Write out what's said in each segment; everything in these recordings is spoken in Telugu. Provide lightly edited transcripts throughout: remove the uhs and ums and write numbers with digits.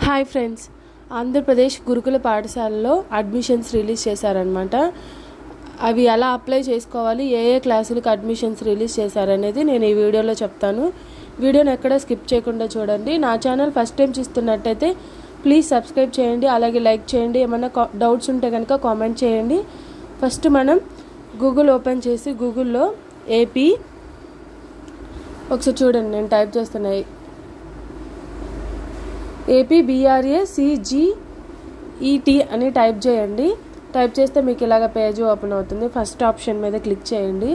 హాయ్ ఫ్రెండ్స్, ఆంధ్రప్రదేశ్ గురుకుల పాఠశాలలో అడ్మిషన్స్ రిలీజ్ చేశారనమాట. అవి ఎలా అప్లై చేసుకోవాలి, ఏ క్లాసులకు అడ్మిషన్స్ రిలీజ్ చేశారనేది నేను ఈ వీడియోలో చెప్తాను. వీడియోని ఎక్కడ స్కిప్ చేయకుండా చూడండి. నా ఛానల్ ఫస్ట్ టైం చూస్తున్నట్టయితే ప్లీజ్ సబ్స్క్రైబ్ చేయండి, అలాగే లైక్ చేయండి. ఏమైనా డౌట్స్ ఉంటే కనుక కామెంట్ చేయండి. ఫస్ట్ మనం గూగుల్ ఓపెన్ చేసి గూగుల్లో ఏపీ ఒకసారి చూడండి, నేను టైప్ చేస్తున్నాయి. ఏపీ BRACGET అని టైప్ చేయండి. టైప్ చేస్తే మీకు ఇలాగ పేజ్ ఓపెన్ అవుతుంది. ఫస్ట్ ఆప్షన్ మీద క్లిక్ చేయండి.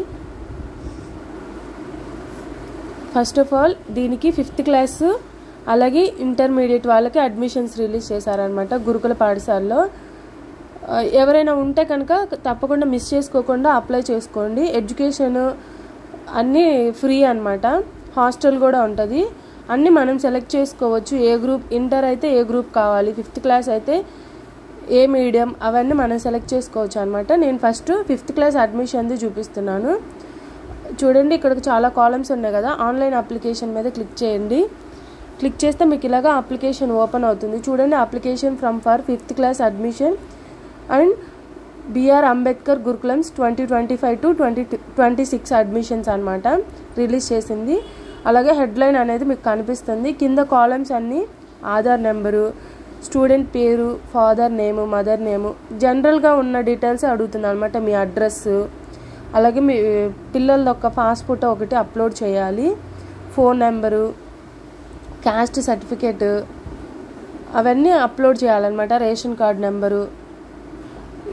ఫస్ట్ ఆఫ్ ఆల్ దీనికి 5th క్లాస్ అలాగే ఇంటర్మీడియట్ వాళ్ళకి అడ్మిషన్స్ రిలీజ్ చేశారనమాట గురుకుల పాఠశాలలో. ఎవరైనా ఉంటే కనుక తప్పకుండా మిస్ చేసుకోకుండా అప్లై చేసుకోండి. ఎడ్యుకేషన్ అన్నీ ఫ్రీ అనమాట. హాస్టల్ కూడా ఉంటుంది. అన్నీ మనం సెలెక్ట్ చేసుకోవచ్చు. ఏ గ్రూప్, ఇంటర్ అయితే ఏ గ్రూప్ కావాలి, 5th క్లాస్ అయితే ఏ మీడియం, అవన్నీ మనం సెలెక్ట్ చేసుకోవచ్చు అనమాట. నేను ఫస్ట్ 5th క్లాస్ అడ్మిషన్ది చూపిస్తున్నాను. చూడండి, ఇక్కడ చాలా కాలమ్స్ ఉన్నాయి కదా. ఆన్లైన్ అప్లికేషన్ మీద క్లిక్ చేయండి. క్లిక్ చేస్తే మీకు ఇలాగా అప్లికేషన్ ఓపెన్ అవుతుంది. చూడండి, application for 5th class admission and BR Ambedkar గురుకులమ్స్ 2025 to 2026 admissions అనమాట రిలీజ్ చేసింది. అలాగే హెడ్లైన్ అనేది మీకు కనిపిస్తుంది. కింద కాలమ్స్ అన్నీ ఆధార్ నెంబరు, స్టూడెంట్ పేరు, ఫాదర్ నేము, మదర్ నేము, జనరల్గా ఉన్న డీటెయిల్స్ అడుగుతుంది అనమాట. మీ అడ్రస్, అలాగే మీ పిల్లల యొక్క పాస్పోర్ట్ ఒకటి అప్లోడ్ చేయాలి, ఫోన్ నెంబరు, క్యాస్ట్ సర్టిఫికేట్ అవన్నీ అప్లోడ్ చేయాలన్నమాట. రేషన్ కార్డ్ నెంబరు,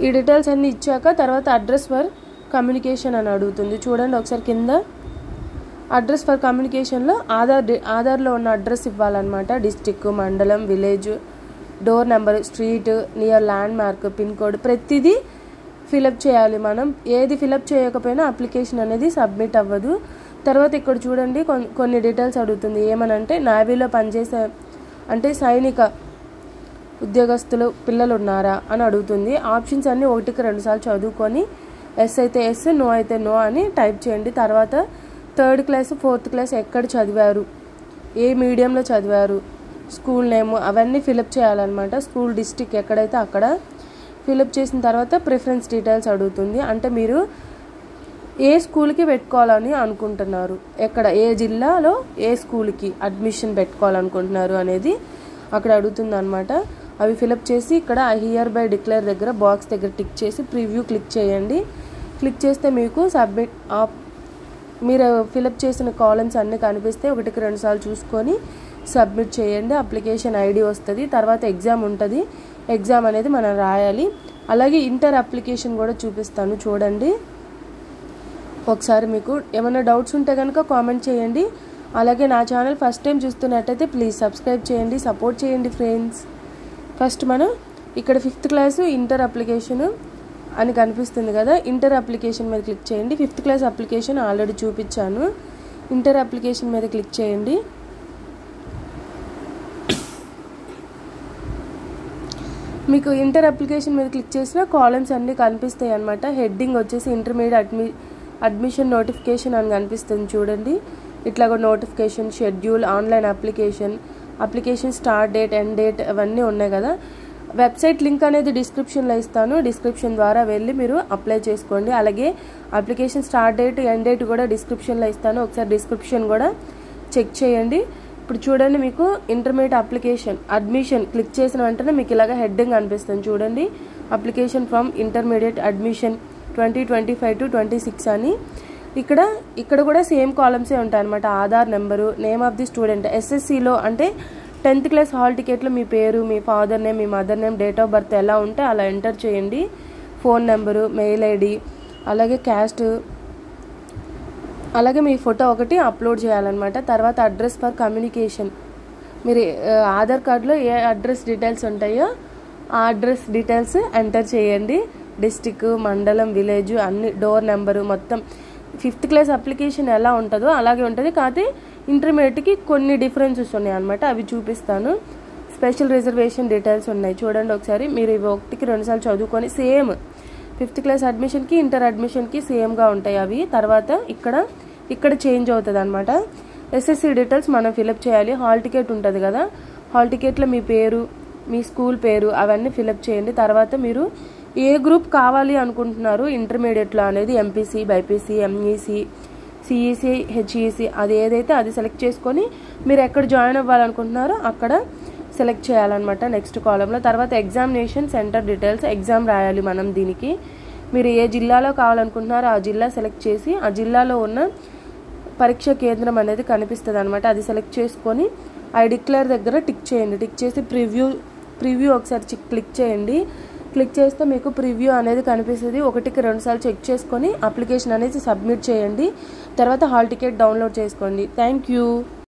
ఈ డీటెయిల్స్ అన్నీ ఇచ్చాక తర్వాత అడ్రస్ ఫర్ కమ్యూనికేషన్ అని అడుగుతుంది. చూడండి ఒకసారి కింద అడ్రస్ ఫర్ కమ్యూనికేషన్లో ఆధార్లో ఉన్న అడ్రస్ ఇవ్వాలన్నమాట. డిస్టిక్, మండలం, village, door number, street, near land mark, pin code ప్రతిదీ ఫిలప్ చేయాలి. మనం ఏది ఫిలప్ చేయకపోయినా అప్లికేషన్ అనేది సబ్మిట్ అవ్వదు. తర్వాత ఇక్కడ చూడండి కొన్ని డీటెయిల్స్ అడుగుతుంది. ఏమనంటే నేవీలో పనిచేసే అంటే సైనిక ఉద్యోగస్తులు పిల్లలు ఉన్నారా అని అడుగుతుంది. ఆప్షన్స్ అన్నీ 1కి 2 సార్లు చదువుకొని ఎస్ అయితే ఎస్, నో అయితే నో అని టైప్ చేయండి. తర్వాత 3rd క్లాస్ 4th క్లాస్ ఎక్కడ చదివారు, ఏ మీడియంలో చదివారు, స్కూల్ నేము అవన్నీ ఫిలప్ చేయాలన్నమాట. స్కూల్ డిస్టిక్ ఎక్కడైతే అక్కడ ఫిలప్ చేసిన తర్వాత ప్రిఫరెన్స్ డీటెయిల్స్ అడుగుతుంది. అంటే మీరు ఏ స్కూల్కి పెట్టుకోవాలని అనుకుంటున్నారు, ఎక్కడ ఏ జిల్లాలో ఏ స్కూల్కి అడ్మిషన్ పెట్టుకోవాలనుకుంటున్నారు అనేది అక్కడ అడుగుతుంది అనమాట. అవి ఫిలప్ చేసి ఇక్కడ హియర్ బై డిక్లేర్ దగ్గర బాక్స్ దగ్గర టిక్ చేసి ప్రివ్యూ క్లిక్ చేయండి. క్లిక్ చేస్తే మీకు సబ్మిట్ మీరు ఫిలప్ చేసిన కాలమ్స్ అన్నీ కనిపిస్తే 1కి 2 సార్లు చూసుకొని సబ్మిట్ చేయండి. అప్లికేషన్ ID వస్తుంది. తర్వాత ఎగ్జామ్ ఉంటుంది. ఎగ్జామ్ అనేది మనం రాయాలి. అలాగే ఇంటర్ అప్లికేషన్ కూడా చూపిస్తాను చూడండి. ఒకసారి మీకు ఏమైనా డౌట్స్ ఉంటే కనుక కామెంట్ చేయండి. అలాగే నా ఛానల్ ఫస్ట్ టైం చూస్తున్నట్టయితే ప్లీజ్ సబ్స్క్రైబ్ చేయండి, సపోర్ట్ చేయండి ఫ్రెండ్స్. ఫస్ట్ మనం ఇక్కడ 5th క్లాసు ఇంటర్ అప్లికేషన్ అని కనిపిస్తుంది కదా. ఇంటర్ అప్లికేషన్ మీద క్లిక్ చేయండి. 5th క్లాస్ అప్లికేషన్ ఆల్రెడీ చూపించాను. ఇంటర్ అప్లికేషన్ మీద క్లిక్ చేయండి. మీకు ఇంటర్ అప్లికేషన్ మీద క్లిక్ చేసిన కాలమ్స్ అన్నీ కనిపిస్తాయి అన్నమాట. హెడ్డింగ్ వచ్చేసి ఇంటర్మీడియట్ అడ్మిషన్ నోటిఫికేషన్ అని కనిపిస్తుంది చూడండి. ఇట్లాగ notification, schedule, online application start date, end date అవన్నీ ఉన్నాయి కదా. వెబ్సైట్ లింక్ అనేది డిస్క్రిప్షన్లో ఇస్తాను. డిస్క్రిప్షన్ ద్వారా వెళ్ళి మీరు అప్లై చేసుకోండి. అలాగే application start date, end date కూడా డిస్క్రిప్షన్లో ఇస్తాను. ఒకసారి డిస్క్రిప్షన్ కూడా చెక్ చేయండి. ఇప్పుడు చూడండి, మీకు ఇంటర్మీడియట్ అడ్మిషన్ క్లిక్ చేసిన వెంటనే మీకు ఇలాగ హెడ్డింగ్ అనిపిస్తుంది చూడండి. Application from intermediate admission 2025 to 2026 అని. ఇక్కడ కూడా సేమ్ కాలమ్సే ఉంటాయి అనమాట. Aadhaar number, name of the student, SSCలో అంటే 10th క్లాస్ హాల్ టికెట్లో మీ పేరు, మీ ఫాదర్ నేమ్, మీ mother name, date of birth ఎలా ఉంటే అలా ఎంటర్ చేయండి. ఫోన్ నెంబరు, మెయిల్ ID, అలాగే క్యాస్ట్, అలాగే మీ ఫోటో ఒకటి అప్లోడ్ చేయాలన్నమాట. తర్వాత అడ్రస్ ఫర్ కమ్యూనికేషన్, మీరు ఆధార్ కార్డులో ఏ అడ్రస్ డీటెయిల్స్ ఉంటాయో ఆ అడ్రస్ డీటెయిల్స్ ఎంటర్ చేయండి. డిస్టిక్, మండలం, విలేజ్ అన్ని, డోర్ నెంబరు మొత్తం 5th క్లాస్ అప్లికేషన్ ఎలా ఉంటుందో అలాగే ఉంటుంది. కాకపోతే ఇంటర్మీడియట్కి కొన్ని డిఫరెన్సెస్ ఉన్నాయి అనమాట. అవి చూపిస్తాను. స్పెషల్ రిజర్వేషన్ డీటెయిల్స్ ఉన్నాయి చూడండి. ఒకసారి మీరు ఇవి 1కి 2 సార్లు చదువుకొని సేమ్ 5th క్లాస్ అడ్మిషన్కి ఇంటర్ అడ్మిషన్కి సేమ్గా ఉంటాయి అవి. తర్వాత ఇక్కడ చేంజ్ అవుతుంది అనమాట. SSC డీటెయిల్స్ మనం ఫిలప్ చేయాలి. హాల్ టికెట్ ఉంటుంది కదా, హాల్ టికెట్లో మీ పేరు, మీ స్కూల్ పేరు అవన్నీ ఫిలప్ చేయండి. తర్వాత మీరు ఏ గ్రూప్ కావాలి అనుకుంటున్నారు ఇంటర్మీడియట్లో అనేది MPC, BiPC, MEC, CEC, HEC అది ఏదైతే అది సెలెక్ట్ చేసుకొని మీరు ఎక్కడ జాయిన్ అవ్వాలనుకుంటున్నారో అక్కడ సెలెక్ట్ చేయాలన్నమాట నెక్స్ట్ కాలంలో. తర్వాత ఎగ్జామినేషన్ సెంటర్ డీటెయిల్స్, ఎగ్జామ్ రాయాలి మనం దీనికి. మీరు ఏ జిల్లాలో కావాలనుకుంటున్నారో ఆ జిల్లా సెలెక్ట్ చేసి ఆ జిల్లాలో ఉన్న పరీక్ష కేంద్రం అనేది కనిపిస్తుంది అనమాట. అది సెలెక్ట్ చేసుకొని ఐ డిక్లేర్ దగ్గర టిక్ చేయండి. టిక్ చేసి ప్రివ్యూ ఒకసారి క్లిక్ చేయండి. క్లిక్ చేస్తే మీకు ప్రివ్యూ అనేది కనిపిస్తుంది. 1కి 2 సార్లు చెక్ చేసుకొని అప్లికేషన్ అనేది సబ్మిట్ చేయండి. తర్వాత హాల్ టికెట్ డౌన్లోడ్ చేసుకోండి. Thank you.